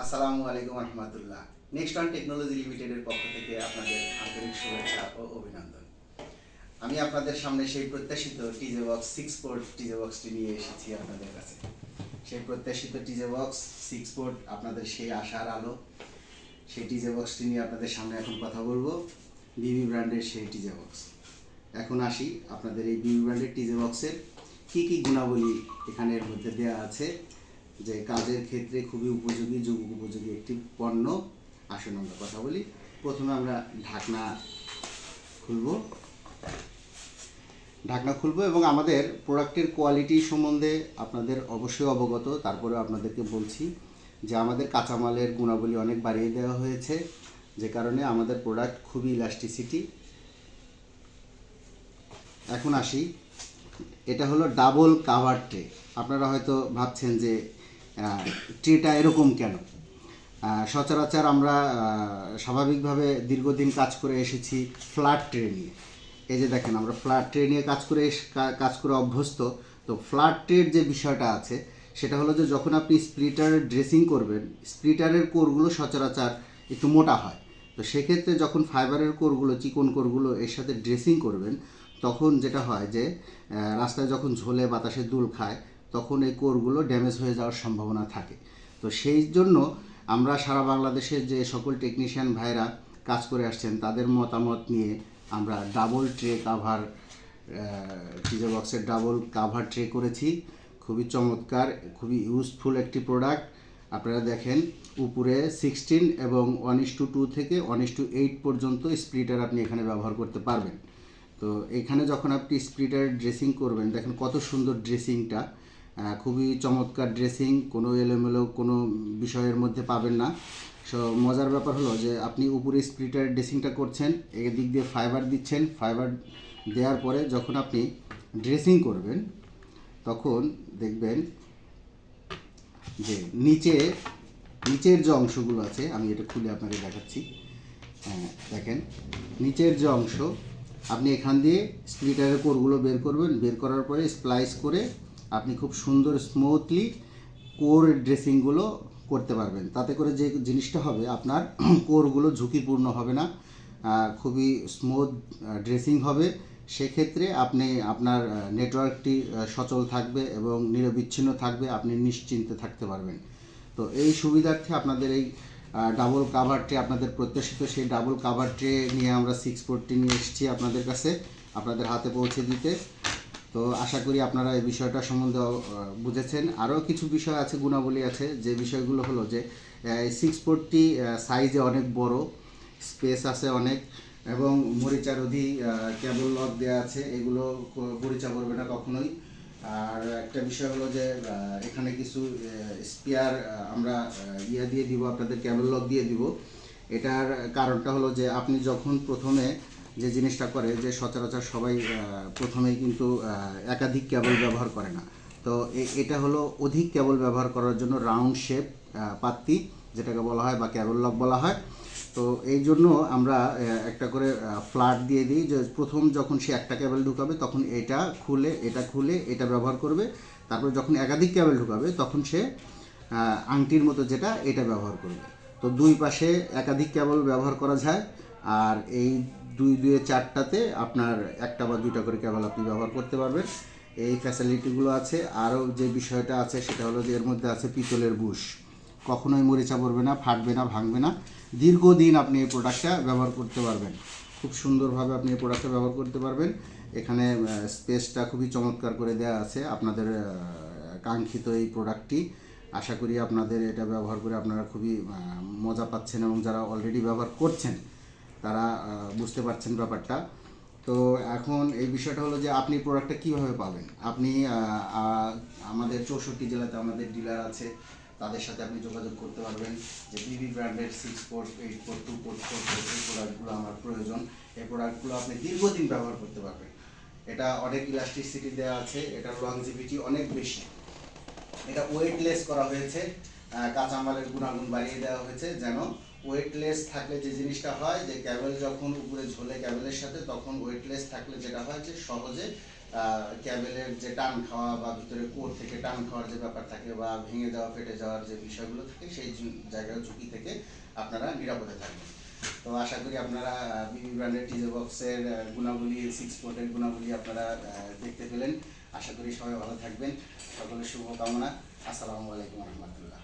আসসালামু আলাইকুম রহমতুল্লাহ। Next one technology লিমিটেডের পক্ষ থেকে আপনাদের আন্তরিক শুভেচ্ছা ও অভিনন্দন। আমি আপনাদের সামনে সেই প্রত্যাশিত টিজে বক্স 6 পোর্ট টিজে বক্সটি নিয়ে এসেছি আপনাদের কাছে। সেই প্রত্যাশিত টিজে বক্স 6 পোর্ট, আপনাদের সেই আশার আলো, সেই টিজে বক্সটি নিয়ে আপনাদের সামনে এখন কথা বলবো। বিবি ব্র্যান্ডের সেই টিজে বক্স। এখন আসি আপনাদের এই বিবি ব্র্যান্ডের টিজে বক্সের কী কী গুণাবলী এখানের মধ্যে দেওয়া আছে, যে কাজের ক্ষেত্রে খুবই উপযোগী, যুগ উপযোগী একটি পণ্য। আসুন আমরা কথা বলি। প্রথমে আমরা ঢাকনা খুলবো এবং আমাদের প্রোডাক্টের কোয়ালিটি সম্বন্ধে আপনাদের অবশ্যই অবগত। তারপরে আপনাদেরকে বলছি যে আমাদের কাঁচামালের গুণাবলী অনেক বাড়িয়ে দেওয়া হয়েছে, যে কারণে আমাদের প্রোডাক্ট খুবই ইলাস্টিসিটি। এখন আসি, এটা হলো ডাবল কাভার ট্রে। আপনারা হয়তো ভাবছেন যে ট্রেটা এরকম কেন। সচরাচর আমরা স্বাভাবিকভাবে দীর্ঘদিন কাজ করে এসেছি ফ্ল্যাট ট্রে নিয়ে। এই যে দেখেন, আমরা ফ্ল্যাট ট্রে নিয়ে কাজ করে অভ্যস্ত। তো ফ্ল্যাট ট্রের যে বিষয়টা আছে সেটা হলো যে যখন আপনি স্প্লিটারের ড্রেসিং করবেন, স্প্লিটারের কোরগুলো সচরাচর একটু মোটা হয়। তো সেক্ষেত্রে যখন ফাইবারের কোরগুলো, চিকন কোরগুলো এর সাথে ড্রেসিং করবেন, তখন যেটা হয় যে রাস্তায় যখন ঝোলে বাতাসে দুল খায়, তখন এই কোরগুলো ড্যামেজ হয়ে যাওয়ার সম্ভাবনা থাকে। তো সেই জন্য আমরা সারা বাংলাদেশের যে সকল টেকনিশিয়ান ভাইরা কাজ করে আসছেন তাদের মতামত নিয়ে আমরা ডাবল ট্রে কাভার, টিজে বক্সের ডাবল কাভার ট্রে করেছি। খুবই চমৎকার, খুবই ইউজফুল একটি প্রোডাক্ট। আপনারা দেখেন, উপরে 16 এবং 1:2 থেকে 1:8 পর্যন্ত স্প্লিটার আপনি এখানে ব্যবহার করতে পারবেন। তো এখানে যখন আপনি স্প্লিটার ড্রেসিং করবেন, দেখেন কত সুন্দর ড্রেসিংটা, খুবই চমৎকার ড্রেসিং, কোনো এলোমেলো কোনো বিষয়ের মধ্যে পাবেন না। মজার ব্যাপার হলো যে আপনি উপরে স্প্লিটার ড্রেসিংটা করছেন, এদিক দিয়ে ফাইবার দিচ্ছেন, ফাইবার দেওয়ার পরে যখন আপনি ড্রেসিং করবেন তখন দেখবেন যে নিচের যে অংশগুলো আছে, আমি এটা খুলে আপনাকে দেখাচ্ছি। দেখেন, নিচের যে অংশ, আপনি এখান দিয়ে স্প্লিটারের কোরগুলো বের করবেন, বের করার পরে স্প্লাইস করে আপনি খুব সুন্দর স্মুথলি কোর ড্রেসিংগুলো করতে পারবেন। তাতে করে যে জিনিসটা হবে, আপনার কোরগুলো ঝুঁকিপূর্ণ হবে না, খুবই স্মুথ ড্রেসিং হবে। সেক্ষেত্রে আপনি আপনার নেটওয়ার্কটি সচল থাকবে এবং নিরবিচ্ছিন্ন থাকবে, আপনি নিশ্চিন্তে থাকতে পারবেন। তো এই সুবিধার্থে আপনাদের এই ডাবল কাভার ট্রে, আপনাদের প্রত্যাশিত সেই ডাবল কাভার ট্রে নিয়ে আমরা 6 পোর্টটি নিয়ে এসেছি আপনাদের কাছে, আপনাদের হাতে পৌঁছে দিতে। তো আশা করি আপনারা এই বিষয়টা সম্বন্ধে বুঝেছেন। আরও কিছু বিষয় আছে, গুণাবলী আছে, যে বিষয়গুলো হলো যে 6 পোর্টটি সাইজে অনেক বড়, স্পেস আছে অনেক, এবং মরিচারোধী কেবল লক দেওয়া আছে, এগুলো মরিচা করবে না কখনোই। আর একটা বিষয় হলো যে এখানে কিছু স্পেয়ার আমরা দিয়ে দিব, আপনাদের কেবল লক দিয়ে দিব। এটার কারণটা হলো যে আপনি যখন প্রথমে যে জিনিসটা করে, যে সচরাচর সবাই প্রথমেই কিন্তু একাধিক কেবল ব্যবহার করে না। তো এটা হলো অধিক কেবল ব্যবহার করার জন্য রাউন্ড শেপ পাত্তি, যেটাকে বলা হয় বা কেবল লক বলা হয়। তো এই জন্য আমরা একটা করে ফ্ল্যাট দিয়ে দিই, যে প্রথম যখন সে একটা কেবল ঢুকাবে তখন এটা খুলে এটা ব্যবহার করবে। তারপর যখন একাধিক কেবল ঢুকাবে তখন সে আংটির মতো যেটা, এটা ব্যবহার করবে। তো দুই পাশে একাধিক কেবল ব্যবহার করা যায়। আর এই 2-4টাতে আপনার একটা বা দুইটা করে কেবল আপনি ব্যবহার করতে পারবেন। এই ফ্যাসিলিটিগুলো আছে। আরও যে বিষয়টা আছে সেটা হলো যে এর মধ্যে আছে পিতলের বুশ, কখনোই মরিচা পড়বে না, ফাটবে না, ভাঙবে না। দীর্ঘদিন আপনি এই প্রোডাক্টটা ব্যবহার করতে পারবেন, খুব সুন্দরভাবে আপনি এই প্রোডাক্টটা ব্যবহার করতে পারবেন। এখানে স্পেসটা খুবই চমৎকার করে দেওয়া আছে আপনাদের কাঙ্ক্ষিত এই প্রোডাক্টটি। আশা করি আপনাদের এটা ব্যবহার করে আপনারা খুবই মজা পাচ্ছেন, এবং যারা অলরেডি ব্যবহার করছেন তারা বুঝতে পারছেন ব্যাপারটা। তো এখন এই বিষয়টা হলো যে আপনি প্রোডাক্টটা কীভাবে পাবেন। আপনি আমাদের 64 জেলাতে আমাদের ডিলার আছে, তাদের সাথে আপনি যোগাযোগ করতে পারবেন যে বিবি ব্র্যান্ডের 6 পোর্ট, 8 পোর্ট, 2 পোর্ট, 4 পোর্ট এই প্রোডাক্টগুলো আমার প্রয়োজন। এই প্রোডাক্টগুলো আপনি দীর্ঘদিন ব্যবহার করতে পারবেন। এটা অনেক ইলাস্টিসিটি দেওয়া আছে, এটার লংজিভিটি অনেক বেশি, এটা ওয়েটলেস করা হয়েছে, কাঁচামালের গুণাগুণ বাড়িয়ে দেওয়া হয়েছে, যেন ওয়েটলেস থাকলে যে জিনিসটা হয় যে কেবল যখন উপরে ঝোলে কেবলের সাথে, তখন ওয়েটলেস থাকলে যেটা হয় যে সহজে ক্যাবেলের যে টান খাওয়া বা ভিতরে কোর থেকে টান খাওয়ার যে ব্যাপার থাকে বা ভেঙে যাওয়া ফেটে যাওয়ার যে বিষয়গুলো থাকে সেই জায়গায় ঝুঁকি থেকে আপনারা নিরাপদে থাকবেন। তো আশা করি আপনারা বিবি ব্র্যান্ডের টিজে বক্সের গুণাবলী, 6 পোর্টের গুণাবলী আপনারা দেখতে পেলেন। আশা করি সবাই ভালো থাকবেন। সকলের শুভকামনা। আসসালামু আলাইকুম রহমতুল্লাহ।